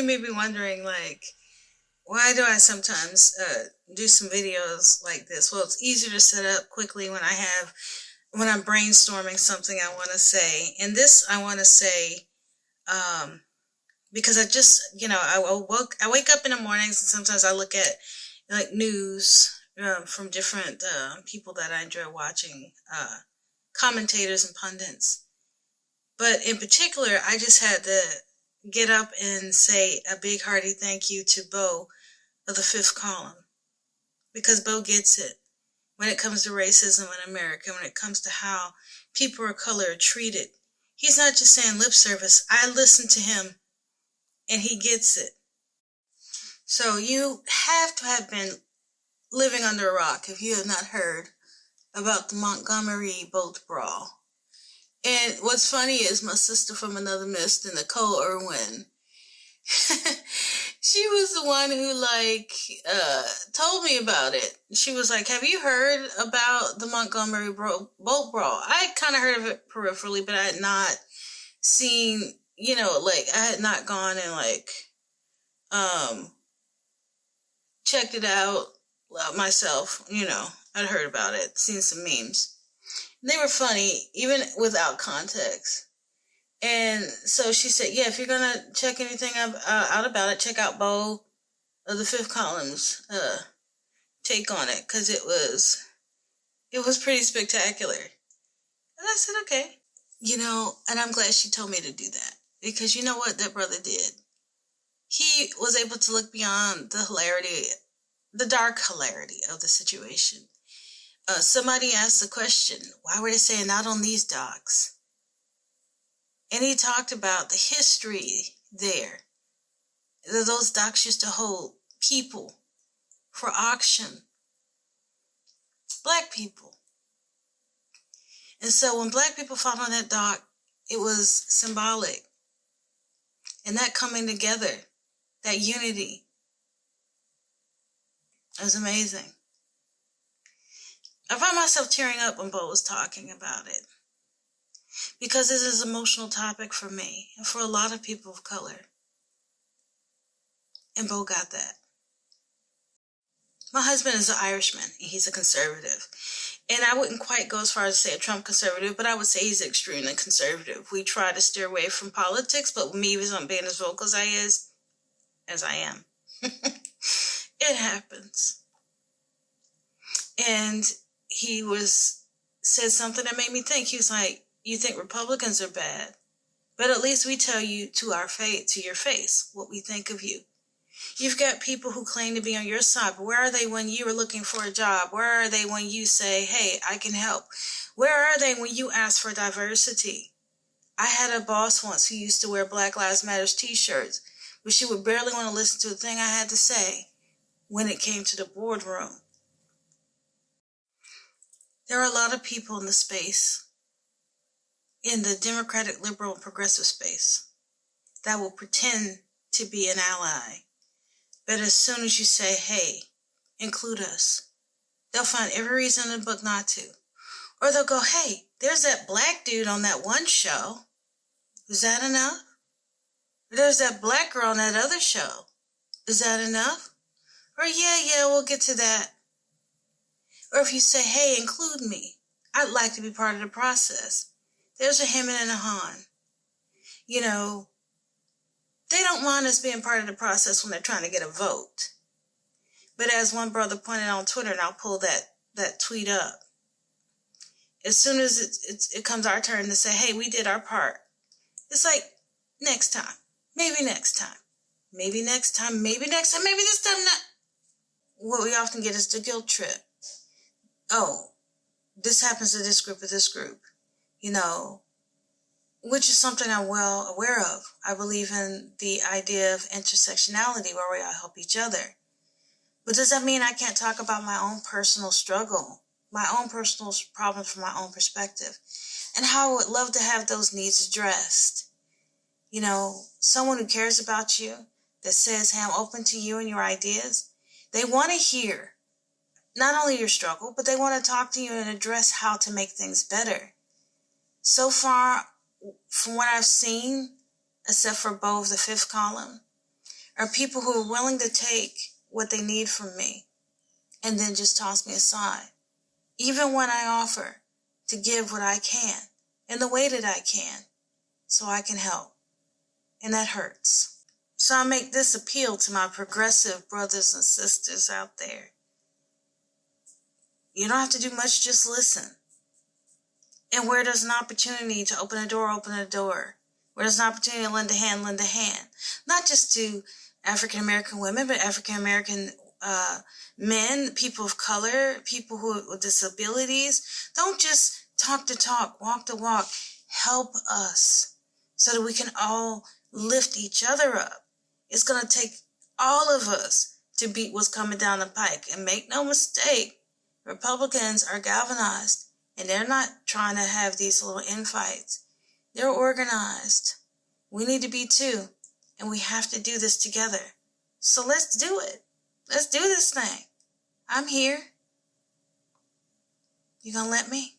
you may be wondering, like, why do I sometimes do some videos like this? Well, it's easier to set up quickly when I'm brainstorming something I want to say. And this I want to say because I just, I wake up in the mornings and sometimes I look at like news from different people that I enjoy watching, commentators and pundits. But in particular, I just had to get up and say a big hearty thank you to Beau of the Fifth Column, because Beau gets it when it comes to racism in America, when it comes to how people of color are treated. He's not just saying lip service. I listen to him and he gets it. So you have to have been living under a rock if you have not heard about the Montgomery boat brawl. And what's funny is my sister from another mister, Nicole Irwin, she was the one who told me about it. She was like, have you heard about the Montgomery boat brawl? I had kind of heard of it peripherally, but I had not seen, I had not gone and checked it out myself. I'd heard about it, seen some memes. They were funny, even without context. And so she said, yeah, if you're going to check anything out about it, check out Beau of the Fifth Column's take on it, because it was pretty spectacular. And I said, okay. And I'm glad she told me to do that, because you know what that brother did? He was able to look beyond the hilarity, the dark hilarity of the situation. Somebody asked the question, why were they saying not on these docks? And he talked about the history there. Those docks used to hold people for auction. Black people. And so when black people fought on that dock, it was symbolic. And that coming together, that unity, it was amazing. I found myself tearing up when Beau was talking about it, because this is an emotional topic for me and for a lot of people of color. And Beau got that. My husband is an Irishman, and he's a conservative. And I wouldn't quite go as far as to say a Trump conservative, but I would say he's extremely conservative. We try to steer away from politics, but me not being as vocal as I am. It happens. And he said something that made me think. He was like, you think Republicans are bad, but at least we tell you to your face what we think of you. You've got people who claim to be on your side, but where are they when you are looking for a job? Where are they when you say, hey, I can help? Where are they when you ask for diversity? I had a boss once who used to wear Black Lives Matter t-shirts, but she would barely want to listen to a thing I had to say when it came to the boardroom. There are a lot of people in the space, in the Democratic, liberal, and progressive space, that will pretend to be an ally. But as soon as you say, hey, include us, they'll find every reason in the book not to. Or they'll go, hey, there's that black dude on that one show. Is that enough? Or there's that black girl on that other show. Is that enough? Or yeah, we'll get to that. Or if you say, hey, include me, I'd like to be part of the process. There's a him and a han. They don't mind us being part of the process when they're trying to get a vote. But as one brother pointed out on Twitter, and I'll pull that tweet up, as soon as it comes our turn to say, hey, we did our part, it's like, next time, maybe next time, maybe next time, maybe next time, maybe this time not. What we often get is the guilt trip. Oh, this happens to this group or this group, which is something I'm well aware of. I believe in the idea of intersectionality, where we all help each other. But does that mean I can't talk about my own personal struggle, my own personal problems from my own perspective, and how I would love to have those needs addressed? Someone who cares about you, that says, hey, I'm open to you and your ideas. They want to hear not only your struggle, but they want to talk to you and address how to make things better. So far, from what I've seen, except for Beau of the Fifth Column, are people who are willing to take what they need from me and then just toss me aside. Even when I offer to give what I can in the way that I can so I can help. And that hurts. So I make this appeal to my progressive brothers and sisters out there. You don't have to do much, just listen. And where there's an opportunity to open a door, open a door. Where there's an opportunity to lend a hand, lend a hand. Not just to African American women, but African American men, people of color, people with disabilities. Don't just talk the talk, walk the walk. Help us so that we can all lift each other up. It's going to take all of us to beat what's coming down the pike. And make no mistake, Republicans are galvanized, and they're not trying to have these little infights. They're organized. We need to be too, and we have to do this together. So let's do it. Let's do this thing. I'm here. You gonna let me?